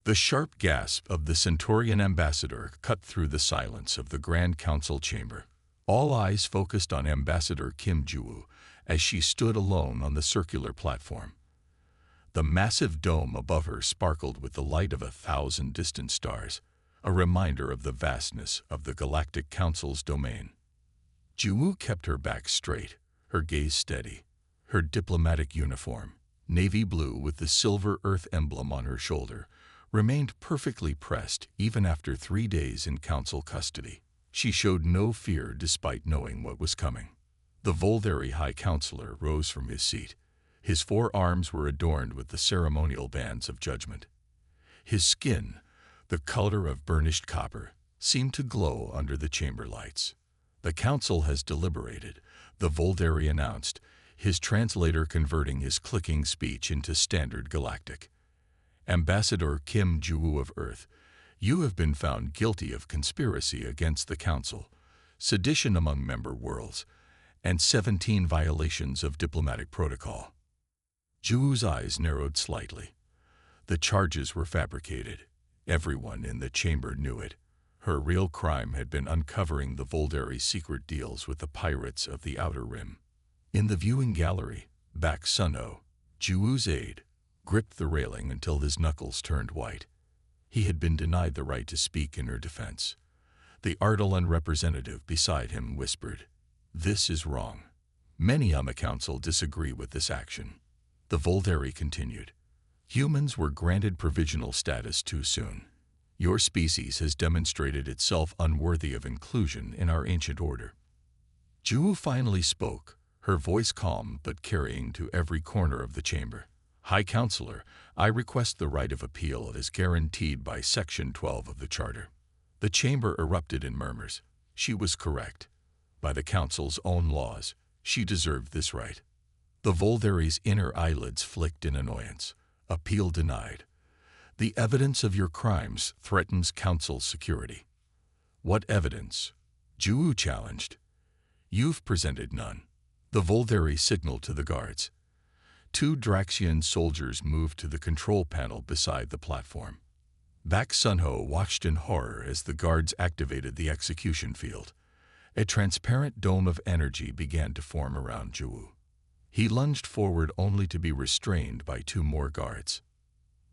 The sharp gasp of the Centaurian ambassador cut through the silence of the Grand Council chamber. All eyes focused on Ambassador Kim Ju-woo as she stood alone on the circular platform. The massive dome above her sparkled with the light of 1,000 distant stars, a reminder of the vastness of the Galactic Council's domain. Ju-woo kept her back straight, her gaze steady. Her diplomatic uniform, navy blue with the silver Earth emblem on her shoulder, remained perfectly pressed even after 3 days in council custody. She showed no fear despite knowing what was coming. The Volderi High Counselor rose from his seat. His 4 arms were adorned with the ceremonial bands of judgment. His skin, the color of burnished copper, seemed to glow under the chamber lights. "The council has deliberated," the Volderi announced, his translator converting his clicking speech into standard galactic. "Ambassador Kim Ju-woo of Earth, you have been found guilty of conspiracy against the Council, sedition among member worlds, and 17 violations of diplomatic protocol." Ju-woo's eyes narrowed slightly. The charges were fabricated. Everyone in the chamber knew it. Her real crime had been uncovering the Volderi's secret deals with the pirates of the Outer Rim. In the viewing gallery, Bak Sun-ho, Ju-woo's aide, gripped the railing until his knuckles turned white. He had been denied the right to speak in her defense. The Ardalan representative beside him whispered, "This is wrong. Many on the council disagree with this action." The Volderi continued, "Humans were granted provisional status too soon. Your species has demonstrated itself unworthy of inclusion in our ancient order." Ju-woo finally spoke, her voice calm but carrying to every corner of the chamber. "High Counselor, I request the right of appeal as guaranteed by Section 12 of the Charter." The chamber erupted in murmurs. She was correct. By the Council's own laws, she deserved this right. The Volderi's inner eyelids flicked in annoyance. "Appeal denied. The evidence of your crimes threatens Council security." "What evidence?" Ju-woo challenged. "You've presented none." The Volderi signaled to the guards. 2 Draxian soldiers moved to the control panel beside the platform. Bak Sun-ho watched in horror as the guards activated the execution field. A transparent dome of energy began to form around Ju-woo. He lunged forward only to be restrained by 2 more guards.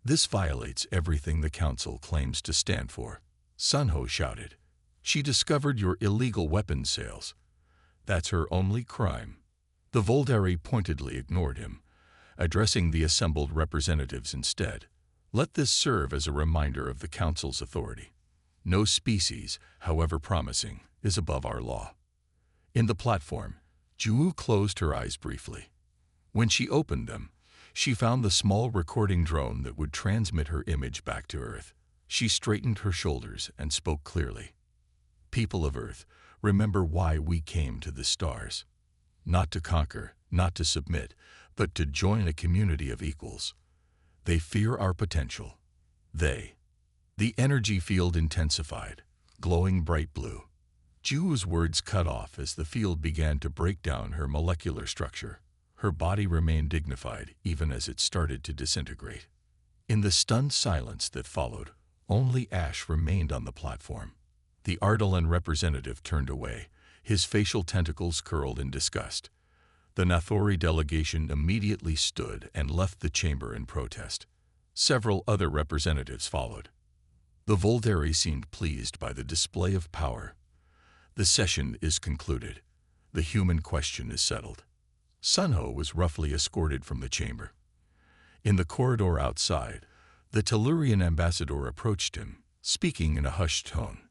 "This violates everything the Council claims to stand for," Sun-ho shouted. "She discovered your illegal weapons sales. That's her only crime." The Volderi pointedly ignored him, addressing the assembled representatives instead. "Let this serve as a reminder of the Council's authority. No species, however promising, is above our law." In the platform, Ju-woo closed her eyes briefly. When she opened them, she found the small recording drone that would transmit her image back to Earth. She straightened her shoulders and spoke clearly. "People of Earth, remember why we came to the stars. Not to conquer, not to submit, but to join a community of equals. They fear our potential. They." The energy field intensified, glowing bright blue. Ju's words cut off as the field began to break down her molecular structure. Her body remained dignified even as it started to disintegrate. In the stunned silence that followed, only ash remained on the platform. The Ardalan representative turned away, his facial tentacles curled in disgust. The Nathori delegation immediately stood and left the chamber in protest. Several other representatives followed. The Volderi seemed pleased by the display of power. "The session is concluded. The human question is settled." Sun-ho was roughly escorted from the chamber. In the corridor outside, the Tellurian ambassador approached him, speaking in a hushed tone.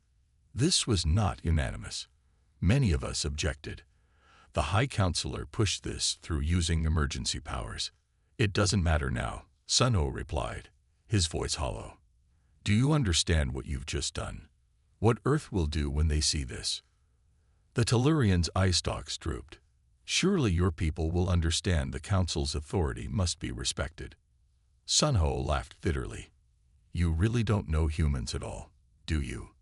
This was not unanimous. Many of us objected. The High Counselor pushed this through using emergency powers. "It doesn't matter now," Sun-ho replied, his voice hollow. "Do you understand what you've just done? What Earth will do when they see this?" The Tellurian's eye stalks drooped. "Surely your people will understand the Council's authority must be respected." Sun-ho laughed bitterly. "You really don't know humans at all, do you?"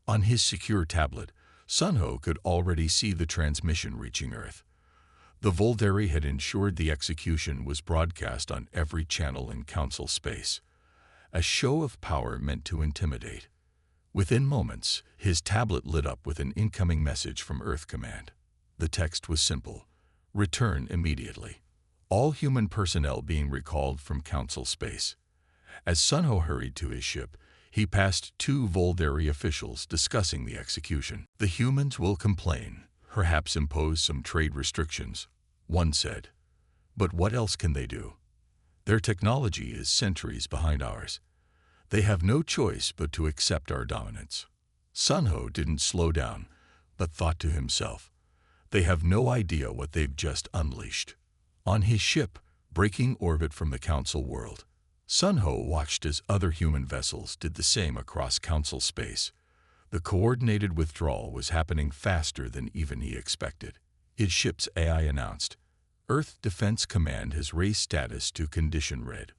On his secure tablet, Sun-ho could already see the transmission reaching Earth. The Volderi had ensured the execution was broadcast on every channel in Council space. a show of power meant to intimidate. Within moments, his tablet lit up with an incoming message from Earth Command. The text was simple: return immediately. All human personnel being recalled from Council space. As Sunho hurried to his ship, he passed two Volderi officials discussing the execution. The humans will complain, perhaps impose some trade restrictions, one said. But what else can they do? Their technology is centuries behind ours. They have no choice but to accept our dominance. Sunho didn't slow down, but thought to himself, they have no idea what they've just unleashed. On his ship, breaking orbit from the Council world, Sunho watched as other human vessels did the same across Council space. The coordinated withdrawal was happening faster than even he expected. His ship's AI announced, Earth Defense Command has raised status to Condition Red.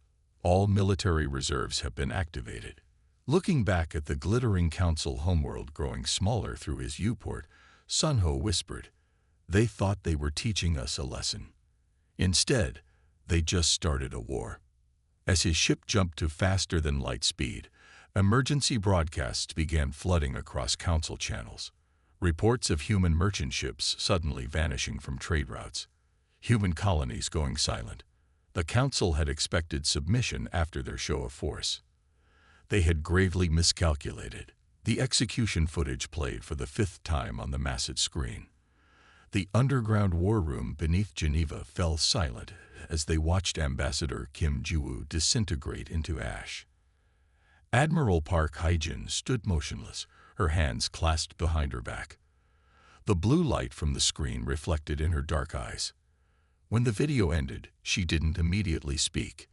All military reserves have been activated. Looking back at the glittering Council homeworld growing smaller through his viewport, Sunho whispered, they thought they were teaching us a lesson. Instead, they just started a war. As his ship jumped to faster-than-light speed, emergency broadcasts began flooding across Council channels. Reports of human merchant ships suddenly vanishing from trade routes. Human colonies going silent. The Council had expected submission after their show of force. They had gravely miscalculated. The execution footage played for the fifth time on the massive screen. The underground war room beneath Geneva fell silent as they watched Ambassador Kim Ji-woo disintegrate into ash. Admiral Park Hae-jin stood motionless, her hands clasped behind her back. The blue light from the screen reflected in her dark eyes. When the video ended, she didn't immediately speak.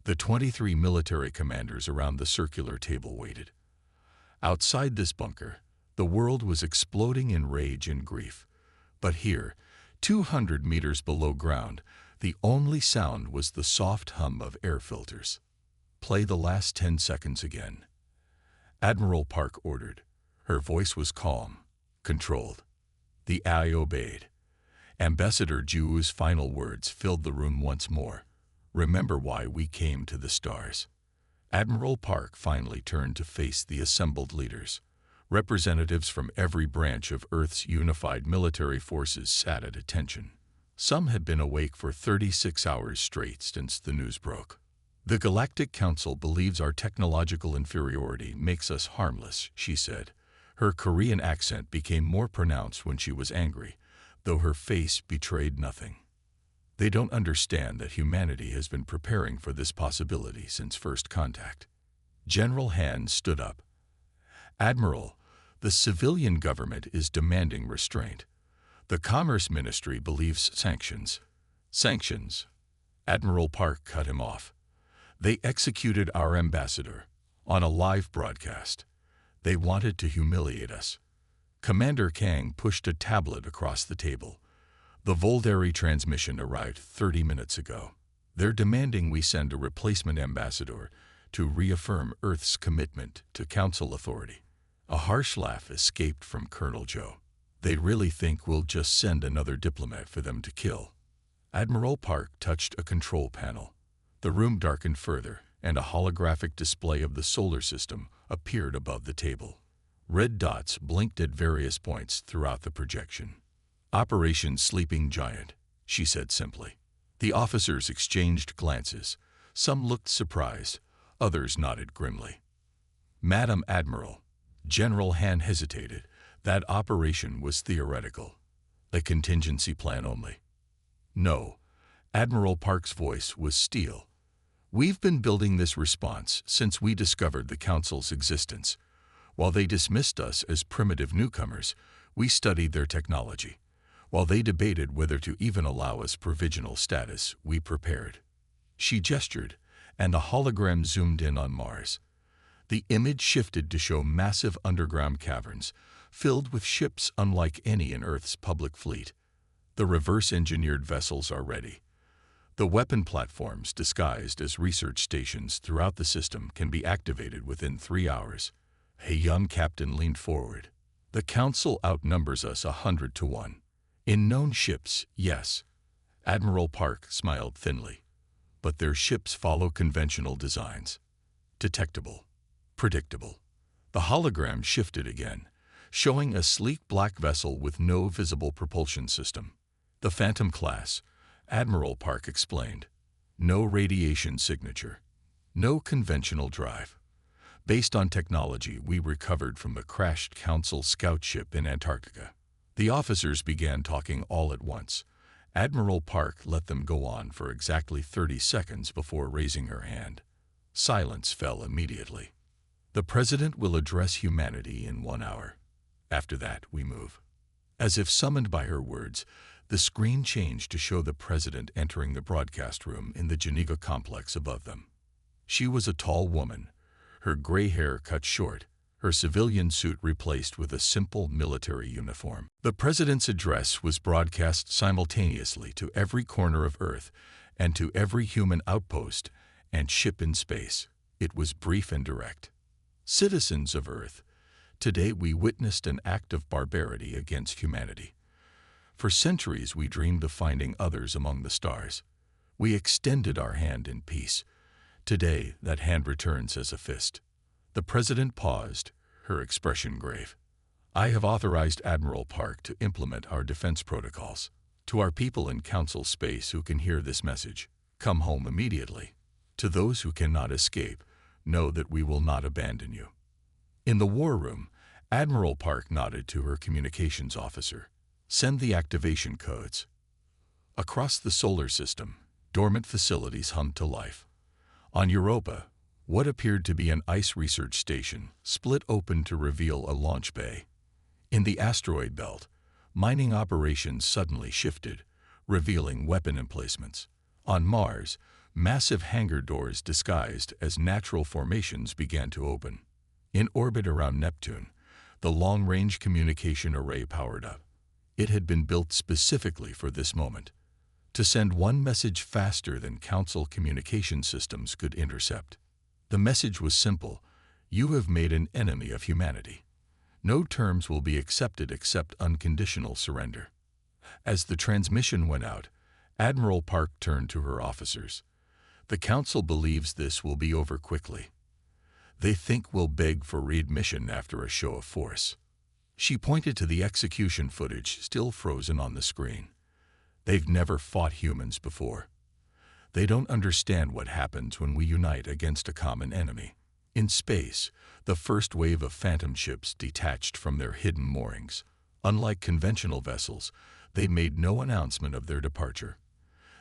The 23 military commanders around the circular table waited. Outside this bunker, the world was exploding in rage and grief. But here, 200 meters below ground, the only sound was the soft hum of air filters. Play the last 10 seconds again. Admiral Park ordered. Her voice was calm, controlled. The eye obeyed. Ambassador Ji-woo's final words filled the room once more. Remember why we came to the stars. Admiral Park finally turned to face the assembled leaders. Representatives from every branch of Earth's unified military forces sat at attention. Some had been awake for 36 hours straight since the news broke. The Galactic Council believes our technological inferiority makes us harmless, she said. Her Korean accent became more pronounced when she was angry, though her face betrayed nothing. They don't understand that humanity has been preparing for this possibility since first contact. General Han stood up. Admiral, the civilian government is demanding restraint. The Commerce Ministry believes sanctions. Sanctions? Admiral Park cut him off. They executed our ambassador on a live broadcast. They wanted to humiliate us. Commander Kang pushed a tablet across the table. The Volderi transmission arrived 30 minutes ago. They're demanding we send a replacement ambassador to reaffirm Earth's commitment to Council authority. A harsh laugh escaped from Colonel Joe. They really think we'll just send another diplomat for them to kill. Admiral Park touched a control panel. The room darkened further, and a holographic display of the solar system appeared above the table. Red dots blinked at various points throughout the projection. Operation Sleeping Giant, she said simply. The officers exchanged glances. Some looked surprised, others nodded grimly. Madam Admiral, General Han hesitated. That operation was theoretical. A contingency plan only. No. Admiral Park's voice was steel. We've been building this response since we discovered the Council's existence. While they dismissed us as primitive newcomers, we studied their technology. While they debated whether to even allow us provisional status, we prepared. She gestured, and a hologram zoomed in on Mars. The image shifted to show massive underground caverns, filled with ships unlike any in Earth's public fleet. The reverse-engineered vessels are ready. The weapon platforms, disguised as research stations throughout the system, can be activated within 3 hours. A young captain leaned forward. The Council outnumbers us 100 to 1. In known ships, yes. Admiral Park smiled thinly. But their ships follow conventional designs. Detectable. Predictable. The hologram shifted again, showing a sleek black vessel with no visible propulsion system. The Phantom class, Admiral Park explained. No radiation signature. No conventional drive. Based on technology we recovered from the crashed Council scout ship in Antarctica. The officers began talking all at once. Admiral Park let them go on for exactly 30 seconds before raising her hand. Silence fell immediately. The President will address humanity in 1 hour. After that, we move. As if summoned by her words, the screen changed to show the President entering the broadcast room in the Geneva complex above them. She was a tall woman, her gray hair cut short, her civilian suit replaced with a simple military uniform. The President's address was broadcast simultaneously to every corner of Earth and to every human outpost and ship in space. It was brief and direct. Citizens of Earth, today we witnessed an act of barbarity against humanity. For centuries we dreamed of finding others among the stars. We extended our hand in peace. Today that hand returns as a fist. The President paused, her expression grave. I have authorized Admiral Park to implement our defense protocols. To our people in Council space who can hear this message, come home immediately. To those who cannot escape, know that we will not abandon you. In the war room, Admiral Park nodded to her communications officer. Send the activation codes. Across the solar system, dormant facilities hummed to life. On Europa, what appeared to be an ice research station split open to reveal a launch bay. In the asteroid belt, mining operations suddenly shifted, revealing weapon emplacements. On Mars, massive hangar doors disguised as natural formations began to open. In orbit around Neptune, the long-range communication array powered up. It had been built specifically for this moment, to send one message faster than Council communication systems could intercept. The message was simple: you have made an enemy of humanity. No terms will be accepted except unconditional surrender. As the transmission went out, Admiral Park turned to her officers. The Council believes this will be over quickly. They think we'll beg for readmission after a show of force. She pointed to the execution footage still frozen on the screen. They've never fought humans before. They don't understand what happens when we unite against a common enemy. In space, the first wave of Phantom ships detached from their hidden moorings. Unlike conventional vessels, they made no announcement of their departure.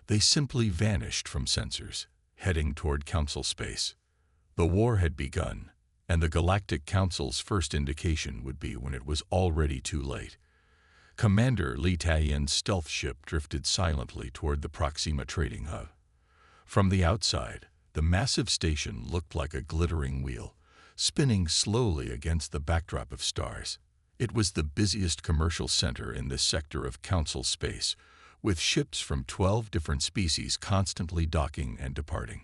They simply vanished from sensors, heading toward Council space. The war had begun, and the Galactic Council's first indication would be when it was already too late. Commander Li Taiyan's stealth ship drifted silently toward the Proxima trading hub. From the outside, the massive station looked like a glittering wheel, spinning slowly against the backdrop of stars. It was the busiest commercial center in this sector of Council space, with ships from 12 different species constantly docking and departing.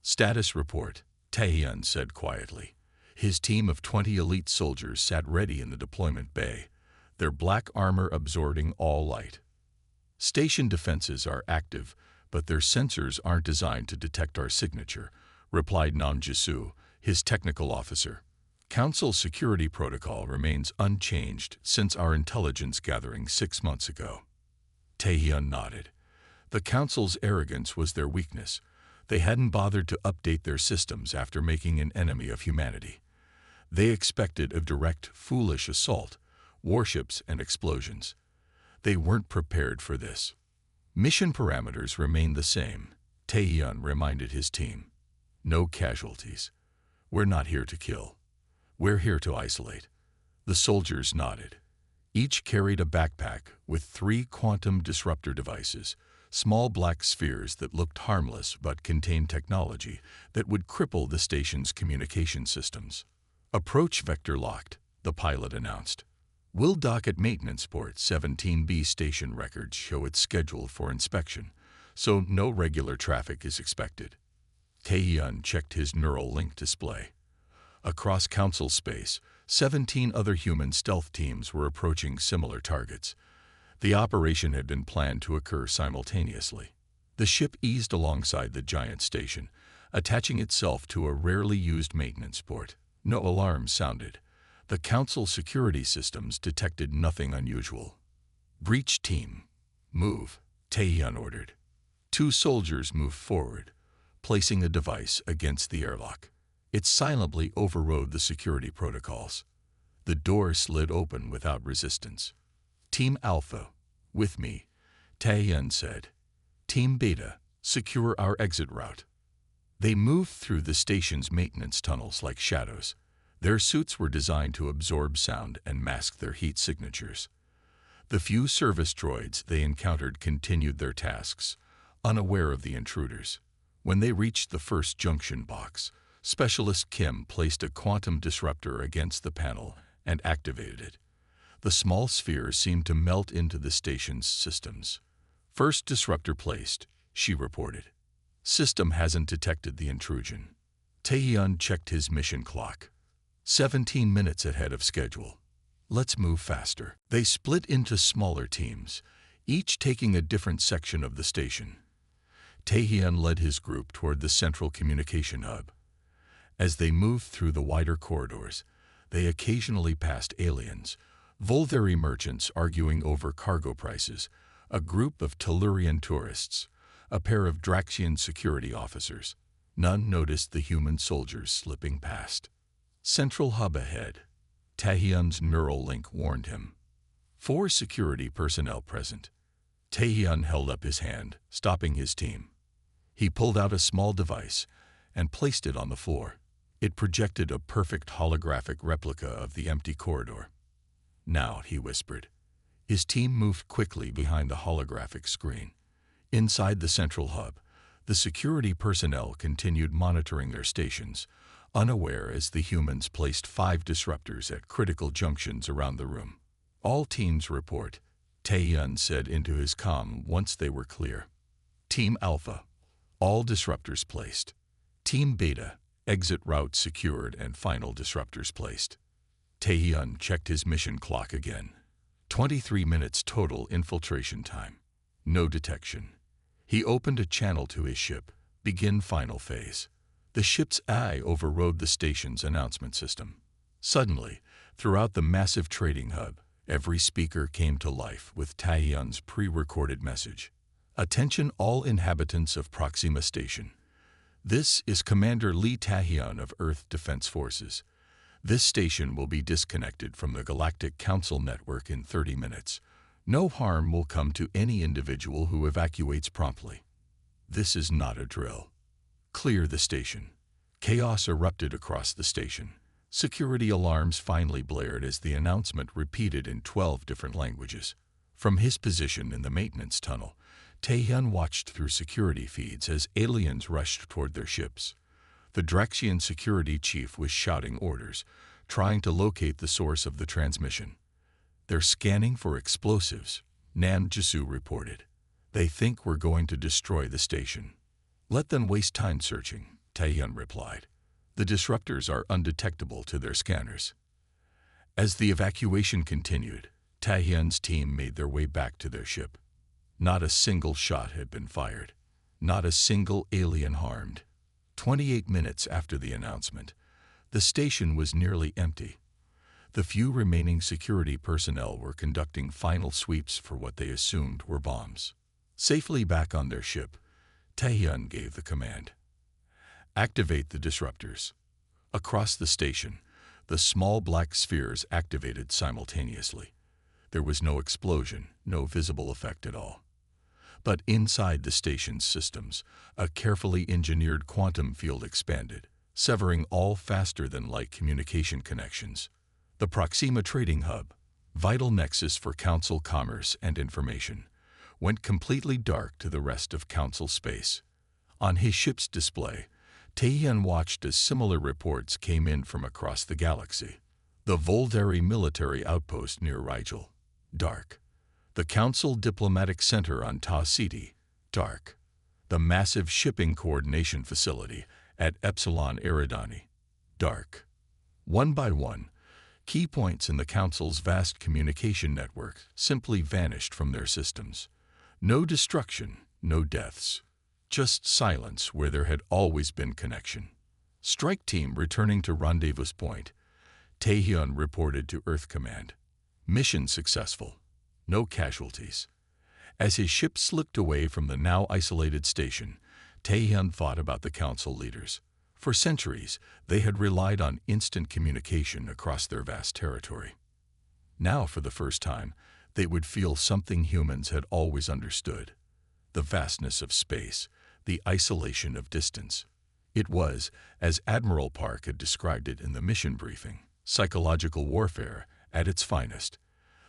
Status report, Taiyan said quietly. His team of 20 elite soldiers sat ready in the deployment bay, their black armor absorbing all light. Station defenses are active, but their sensors aren't designed to detect our signature, replied Nam Jisoo, his technical officer. Council security protocol remains unchanged since our intelligence gathering 6 months ago. Taehyun nodded. The Council's arrogance was their weakness. They hadn't bothered to update their systems after making an enemy of humanity. They expected a direct, foolish assault, warships and explosions. They weren't prepared for this. Mission parameters remain the same, Taehyun reminded his team. No casualties. We're not here to kill. We're here to isolate. The soldiers nodded. Each carried a backpack with 3 quantum disruptor devices, small black spheres that looked harmless but contained technology that would cripple the station's communication systems. Approach vector locked, the pilot announced. We'll dock at maintenance port 17B. Station records show it's scheduled for inspection, so no regular traffic is expected. Taehyun checked his neural link display. Across Council space, 17 other human stealth teams were approaching similar targets. The operation had been planned to occur simultaneously. The ship eased alongside the giant station, attaching itself to a rarely used maintenance port. No alarms sounded. The Council security systems detected nothing unusual. "Breach team, move," Taehyun ordered. 2 soldiers moved forward, placing a device against the airlock. It silently overrode the security protocols. The door slid open without resistance. "Team Alpha, with me," Taehyun said. "Team Beta, secure our exit route." They moved through the station's maintenance tunnels like shadows. Their suits were designed to absorb sound and mask their heat signatures. The few service droids they encountered continued their tasks, unaware of the intruders. When they reached the first junction box, Specialist Kim placed a quantum disruptor against the panel and activated it. The small sphere seemed to melt into the station's systems. "First disruptor placed," she reported. "System hasn't detected the intrusion." Taehyun checked his mission clock. 17 minutes ahead of schedule. "Let's move faster." They split into smaller teams, each taking a different section of the station. Taehyun led his group toward the central communication hub. As they moved through the wider corridors, they occasionally passed aliens, Volveri merchants arguing over cargo prices, a group of Tellurian tourists, a pair of Draxian security officers. None noticed the human soldiers slipping past. "Central hub ahead," Taehyun's neural link warned him. 4 security personnel present. Taehyun held up his hand, stopping his team. He pulled out a small device and placed it on the floor. It projected a perfect holographic replica of the empty corridor. "Now," he whispered. His team moved quickly behind the holographic screen. Inside the central hub, the security personnel continued monitoring their stations, unaware as the humans placed 5 disruptors at critical junctions around the room. "All teams report," Taehyun said into his comm once they were clear. "Team Alpha, all disruptors placed. Team Beta, exit route secured and final disruptors placed." Taehyun checked his mission clock again. 23 minutes total infiltration time. No detection. He opened a channel to his ship. "Begin final phase." The ship's eye overrode the station's announcement system. Suddenly, throughout the massive trading hub, every speaker came to life with Taehyun's pre-recorded message. "Attention all inhabitants of Proxima Station. This is Commander Lee Taehyun of Earth Defense Forces. This station will be disconnected from the Galactic Council network in 30 minutes. No harm will come to any individual who evacuates promptly. This is not a drill. Clear the station." Chaos erupted across the station. Security alarms finally blared as the announcement repeated in 12 different languages. From his position in the maintenance tunnel, Taehyun watched through security feeds as aliens rushed toward their ships. The Draxian security chief was shouting orders, trying to locate the source of the transmission. "They're scanning for explosives," Nan Jisoo reported. "They think we're going to destroy the station." "Let them waste time searching," Taehyun replied. "The disruptors are undetectable to their scanners." As the evacuation continued, Taehyun's team made their way back to their ship. Not a single shot had been fired. Not a single alien harmed. 28 minutes after the announcement, the station was nearly empty. The few remaining security personnel were conducting final sweeps for what they assumed were bombs. Safely back on their ship, Taehyun gave the command. "Activate the disruptors." Across the station, the small black spheres activated simultaneously. There was no explosion, no visible effect at all. But inside the station's systems, a carefully engineered quantum field expanded, severing all faster-than-light communication connections. The Proxima Trading Hub, vital nexus for Council commerce and information, went completely dark to the rest of Council space. On his ship's display, Taehyun watched as similar reports came in from across the galaxy. The Volveri military outpost near Rigel, dark. The Council Diplomatic Center on Ta City, dark. The massive shipping coordination facility at Epsilon Eridani, dark. One by one, key points in the Council's vast communication network simply vanished from their systems. No destruction, no deaths, Just silence where there had always been connection. Strike team returning to rendezvous point. Taehyun reported to Earth Command. Mission successful. No casualties. As his ship slipped away from the now isolated station, Taehyun thought about the council leaders. For centuries, they had relied on instant communication across their vast territory. Now, for the first time, they would feel something humans had always understood: the vastness of space, the isolation of distance. It was, as Admiral Park had described it in the mission briefing, psychological warfare at its finest.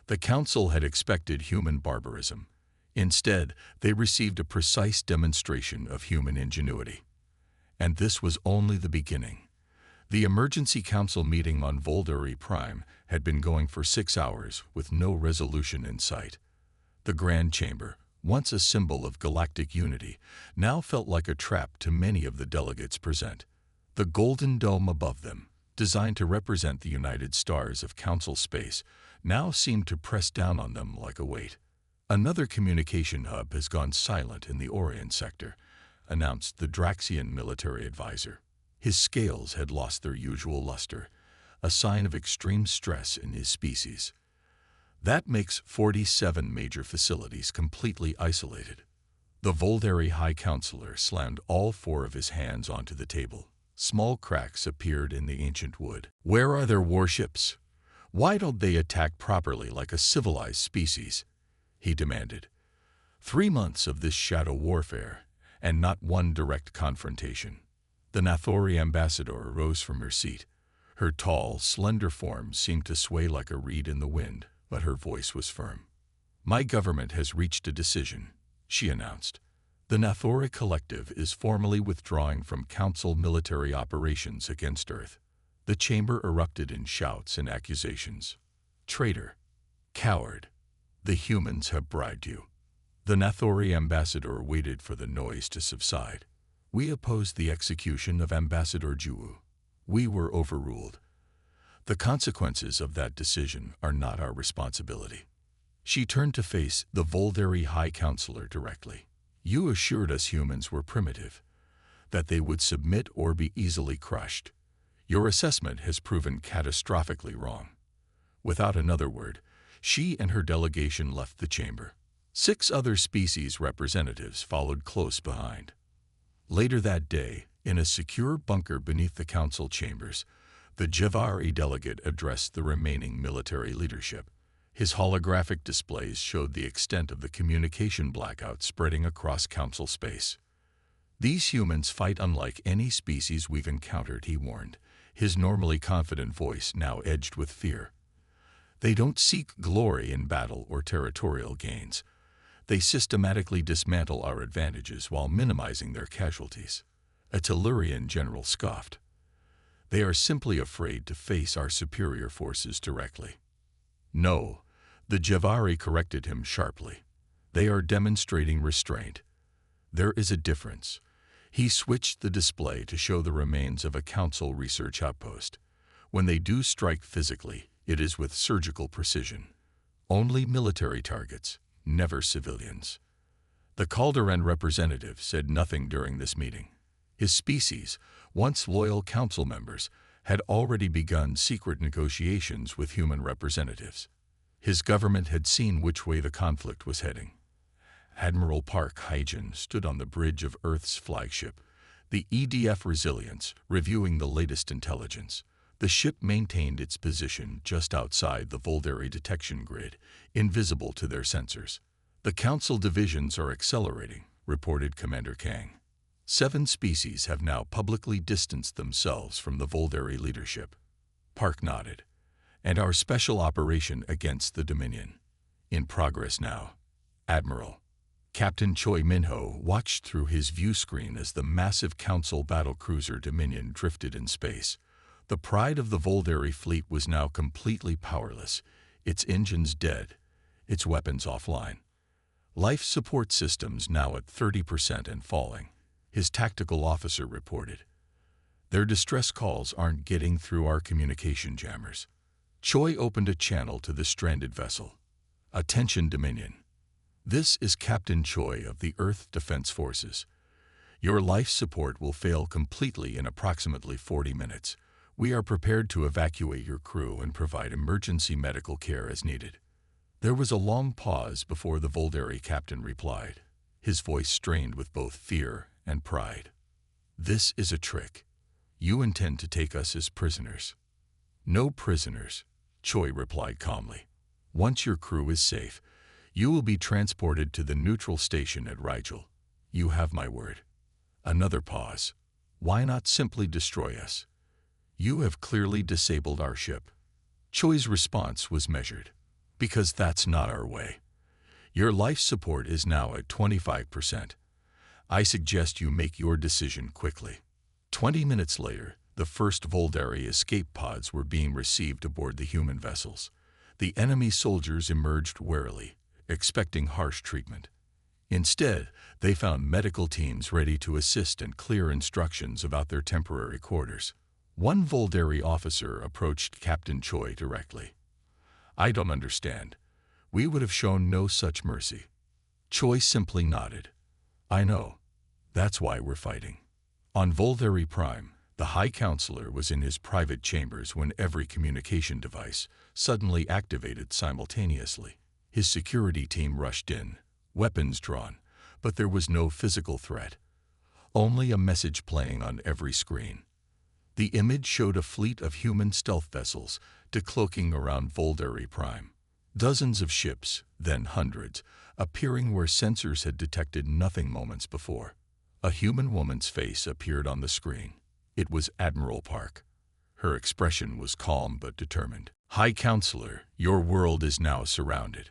The Council had expected human barbarism. Instead, they received a precise demonstration of human ingenuity. And this was only the beginning. The emergency council meeting on Volderi Prime had been going for 6 hours with no resolution in sight. The Grand Chamber, once a symbol of galactic unity, now felt like a trap to many of the delegates present. The golden dome above them, designed to represent the united stars of council space, now seemed to press down on them like a weight. "Another communication hub has gone silent in the Orient sector," announced the Draxian military advisor. His scales had lost their usual luster, a sign of extreme stress in his species. That makes 47 major facilities completely isolated. The Volderi High Counselor slammed all 4 of his hands onto the table. Small cracks appeared in the ancient wood. "Where are their warships? Why don't they attack properly like a civilized species?" he demanded. 3 months of this shadow warfare, and not one direct confrontation. The Nathori ambassador rose from her seat. Her tall, slender form seemed to sway like a reed in the wind, but her voice was firm. "My government has reached a decision," she announced. "The Nathori Collective is formally withdrawing from Council military operations against Earth." The chamber erupted in shouts and accusations. "Traitor! Coward! The humans have bribed you." The Nathori ambassador waited for the noise to subside. "We opposed the execution of Ambassador Juwu. We were overruled. The consequences of that decision are not our responsibility." She turned to face the Volderi High Counselor directly. "You assured us humans were primitive, that they would submit or be easily crushed. Your assessment has proven catastrophically wrong." Without another word, she and her delegation left the chamber. 6 other species representatives followed close behind. Later that day, in a secure bunker beneath the council chambers, the Javari delegate addressed the remaining military leadership. His holographic displays showed the extent of the communication blackout spreading across council space. "These humans fight unlike any species we've encountered," he warned, his normally confident voice now edged with fear. "They don't seek glory in battle or territorial gains. They systematically dismantle our advantages while minimizing their casualties." A Tellurian general scoffed. "They are simply afraid to face our superior forces directly." "No," the Javari corrected him sharply. "They are demonstrating restraint. There is a difference." He switched the display to show the remains of a council research outpost. "When they do strike physically, it is with surgical precision. Only military targets, never civilians." The Calderon representative said nothing during this meeting. His species, once loyal council members, had already begun secret negotiations with human representatives. His government had seen which way the conflict was heading. Admiral Park Hyjin stood on the bridge of Earth's flagship, the EDF Resilience, reviewing the latest intelligence. The ship maintained its position just outside the Volderi detection grid, invisible to their sensors. "The Council divisions are accelerating," reported Commander Kang. 7 species have now publicly distanced themselves from the Volderi leadership. Park nodded. "And our special operation against the Dominion. In progress now, Admiral." Captain Choi Minho watched through his view screen as the massive Council battlecruiser Dominion drifted in space. The pride of the Volderi fleet was now completely powerless, its engines dead, its weapons offline. Life support systems now at 30% and falling, his tactical officer reported. "Their distress calls aren't getting through our communication jammers." Choi opened a channel to the stranded vessel. "Attention Dominion. This is Captain Choi of the Earth Defense Forces. Your life support will fail completely in approximately 40 minutes. We are prepared to evacuate your crew and provide emergency medical care as needed." There was a long pause before the Volderi captain replied, his voice strained with both fear and pride. "This is a trick. You intend to take us as prisoners." "No prisoners," Choi replied calmly. "Once your crew is safe, you will be transported to the neutral station at Rigel. You have my word." Another pause. "Why not simply destroy us? You have clearly disabled our ship." Choi's response was measured. "Because that's not our way. Your life support is now at 25%. I suggest you make your decision quickly." 20 minutes later, the first Volderi escape pods were being received aboard the human vessels. The enemy soldiers emerged warily, expecting harsh treatment. Instead, they found medical teams ready to assist and clear instructions about their temporary quarters. One Volderi officer approached Captain Choi directly. "I don't understand. We would have shown no such mercy." Choi simply nodded. "I know. That's why we're fighting." On Volderi Prime, the High Counselor was in his private chambers when every communication device suddenly activated simultaneously. His security team rushed in, weapons drawn, but there was no physical threat. Only a message playing on every screen. The image showed a fleet of human stealth vessels decloaking around Volderi Prime. Dozens of ships, then hundreds, appearing where sensors had detected nothing moments before. A human woman's face appeared on the screen. It was Admiral Park. Her expression was calm but determined. "High Counselor, your world is now surrounded.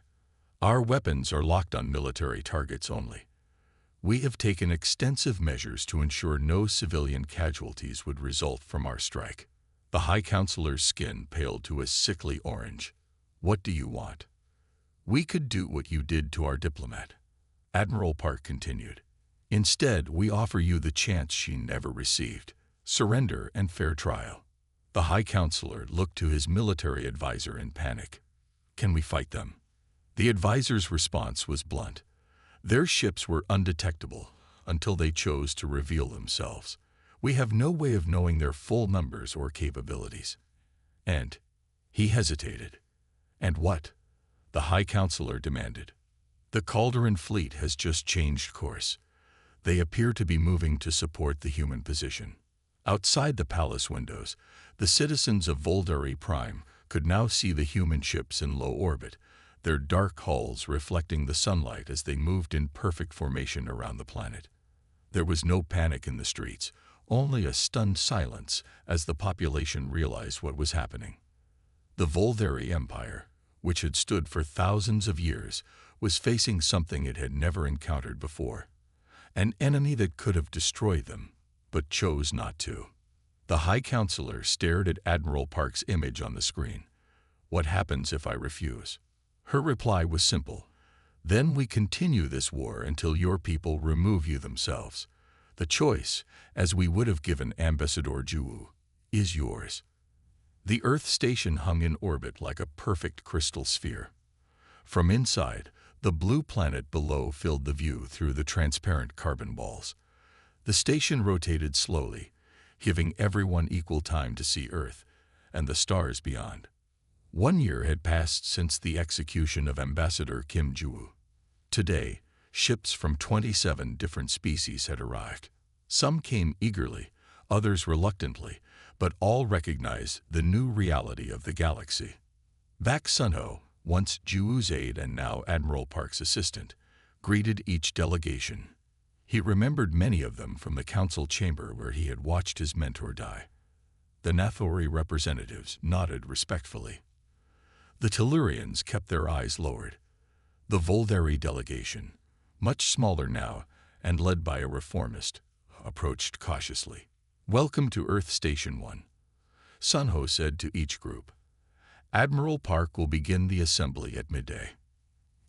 Our weapons are locked on military targets only. We have taken extensive measures to ensure no civilian casualties would result from our strike." The High Counselor's skin paled to a sickly orange. "What do you want?" "We could do what you did to our diplomat," Admiral Park continued. "Instead, we offer you the chance she never received: surrender and fair trial." The High Counselor looked to his military advisor in panic. "Can we fight them?" The advisor's response was blunt. Their ships were undetectable until they chose to reveal themselves. We have no way of knowing their full numbers or capabilities. And he hesitated. "And what?" the High Counselor demanded. "The Calderon fleet has just changed course. They appear to be moving to support the human position." Outside the palace windows, the citizens of Volderi Prime could now see the human ships in low orbit, their dark hulls reflecting the sunlight as they moved in perfect formation around the planet. There was no panic in the streets, only a stunned silence as the population realized what was happening. The Volderi Empire, which had stood for thousands of years, was facing something it had never encountered before. An enemy that could have destroyed them, but chose not to. The High Counselor stared at Admiral Park's image on the screen. "What happens if I refuse?" Her reply was simple. "Then we continue this war until your people remove you themselves. The choice, as we would have given Ambassador Juwu, is yours." The Earth station hung in orbit like a perfect crystal sphere. From inside, the blue planet below filled the view through the transparent carbon walls. The station rotated slowly, giving everyone equal time to see Earth and the stars beyond. 1 year had passed since the execution of Ambassador Kim Juwu. Today, ships from 27 different species had arrived. Some came eagerly, others reluctantly, but all recognized the new reality of the galaxy. Bak Sunho, once Juwu's aide and now Admiral Park's assistant, greeted each delegation. He remembered many of them from the council chamber where he had watched his mentor die. The Nathori representatives nodded respectfully. The Tellurians kept their eyes lowered. The Volderi delegation, much smaller now and led by a reformist, approached cautiously. "Welcome to Earth Station 1, Sunho said to each group. "Admiral Park will begin the assembly at midday."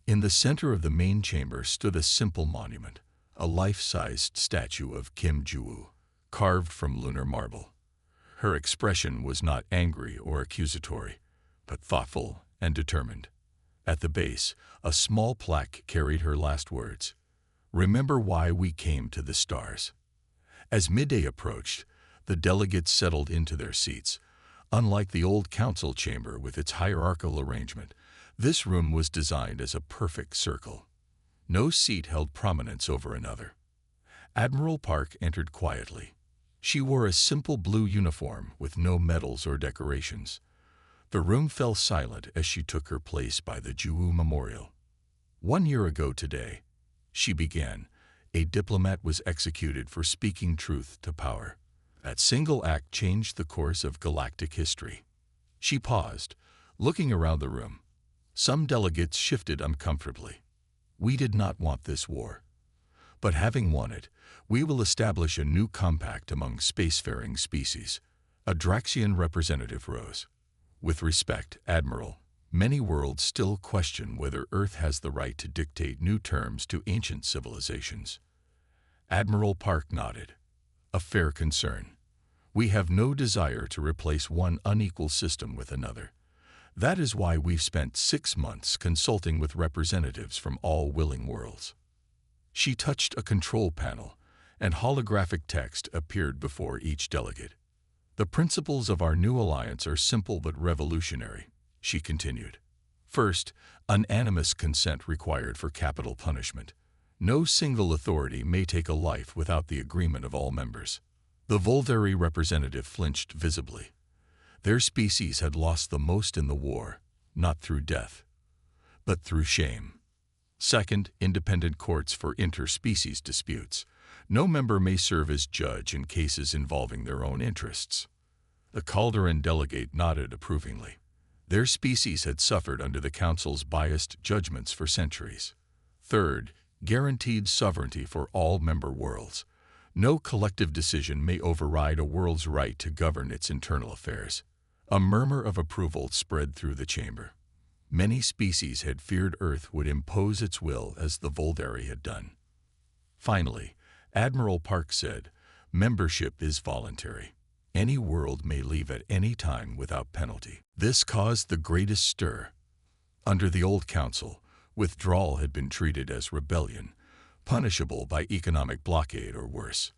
In the center of the main chamber stood a simple monument, a life-sized statue of Kim Juwu, carved from lunar marble. Her expression was not angry or accusatory, but thoughtful and determined. At the base, a small plaque carried her last words: "Remember why we came to the stars." As midday approached, the delegates settled into their seats. Unlike the old council chamber with its hierarchical arrangement, this room was designed as a perfect circle. No seat held prominence over another. Admiral Park entered quietly. She wore a simple blue uniform with no medals or decorations. The room fell silent as she took her place by the Juwu Memorial. 1 year ago today, she began, a diplomat was executed for speaking truth to power. That single act changed the course of galactic history. She paused, looking around the room. Some delegates shifted uncomfortably. We did not want this war. But having won it, we will establish a new compact among spacefaring species. A Draxian representative rose. With respect, Admiral, many worlds still question whether Earth has the right to dictate new terms to ancient civilizations. Admiral Park nodded. A fair concern. We have no desire to replace one unequal system with another. That is why we've spent 6 months consulting with representatives from all willing worlds. She touched a control panel, and holographic text appeared before each delegate. The principles of our new alliance are simple but revolutionary, she continued. First, unanimous consent required for capital punishment. No single authority may take a life without the agreement of all members. The Volteri representative flinched visibly. Their species had lost the most in the war, not through death, but through shame. Second, independent courts for interspecies disputes. No member may serve as judge in cases involving their own interests. The Calderon delegate nodded approvingly. Their species had suffered under the Council's biased judgments for centuries. Third, guaranteed sovereignty for all member worlds. No collective decision may override a world's right to govern its internal affairs. A murmur of approval spread through the chamber. Many species had feared Earth would impose its will as the Volteri had done. Finally, Admiral Park said, membership is voluntary. Any world may leave at any time without penalty. This caused the greatest stir. Under the old council, withdrawal had been treated as rebellion, punishable by economic blockade or worse.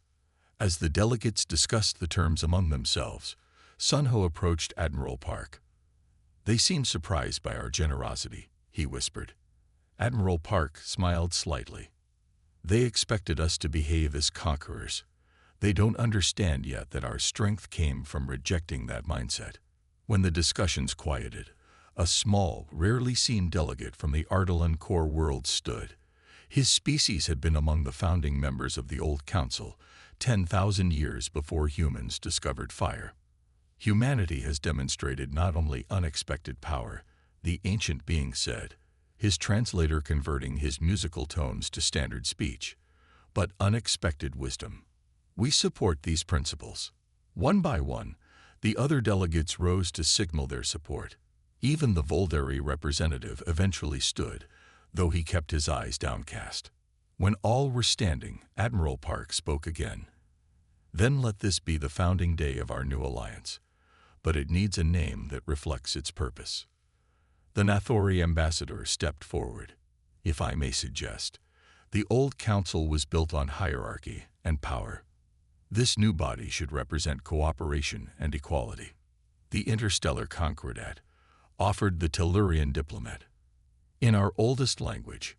As the delegates discussed the terms among themselves, Sunho approached Admiral Park. They seem surprised by our generosity, he whispered. Admiral Park smiled slightly. They expected us to behave as conquerors. They don't understand yet that our strength came from rejecting that mindset. When the discussions quieted, a small, rarely seen delegate from the Ardalan core world stood. His species had been among the founding members of the Old Council, 10,000 years before humans discovered fire. Humanity has demonstrated not only unexpected power, the ancient being said, his translator converting his musical tones to standard speech, but unexpected wisdom. We support these principles. One by one, the other delegates rose to signal their support. Even the Volteri representative eventually stood, though he kept his eyes downcast. When all were standing, Admiral Park spoke again. Then let this be the founding day of our new alliance, but it needs a name that reflects its purpose. The Nathori ambassador stepped forward. If I may suggest, the old council was built on hierarchy and power. This new body should represent cooperation and equality. The interstellar Concordat offered the Tellurian Diplomat. In our oldest language,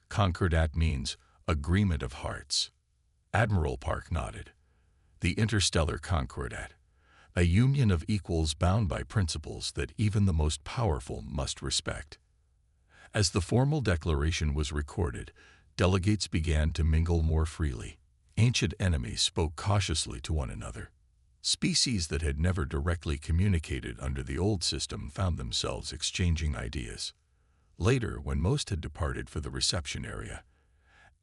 Concordat means agreement of hearts. Admiral Park nodded. The interstellar Concordat, a union of equals bound by principles that even the most powerful must respect. As the formal declaration was recorded, delegates began to mingle more freely. Ancient enemies spoke cautiously to one another. Species that had never directly communicated under the old system found themselves exchanging ideas. Later, when most had departed for the reception area,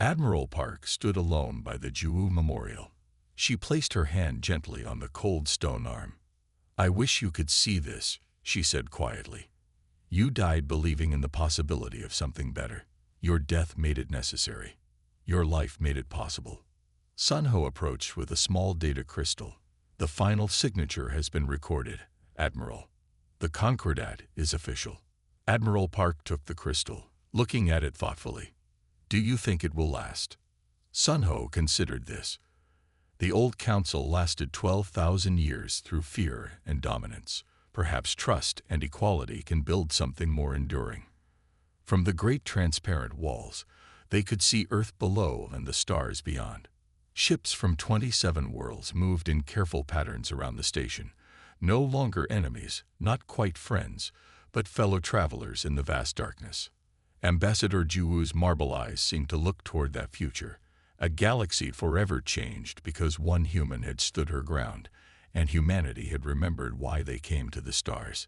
Admiral Park stood alone by the Juwu Memorial. She placed her hand gently on the cold stone arm. I wish you could see this, she said quietly. You died believing in the possibility of something better. Your death made it necessary. Your life made it possible. Sunho approached with a small data crystal. The final signature has been recorded, Admiral. The Concordat is official. Admiral Park took the crystal, looking at it thoughtfully. Do you think it will last? Sunho considered this. The old council lasted 12,000 years through fear and dominance. Perhaps trust and equality can build something more enduring. From the great transparent walls, they could see Earth below and the stars beyond. Ships from 27 worlds moved in careful patterns around the station, no longer enemies, not quite friends, but fellow travelers in the vast darkness. Ambassador Juwu's marble eyes seemed to look toward that future, a galaxy forever changed because one human had stood her ground, and humanity had remembered why they came to the stars.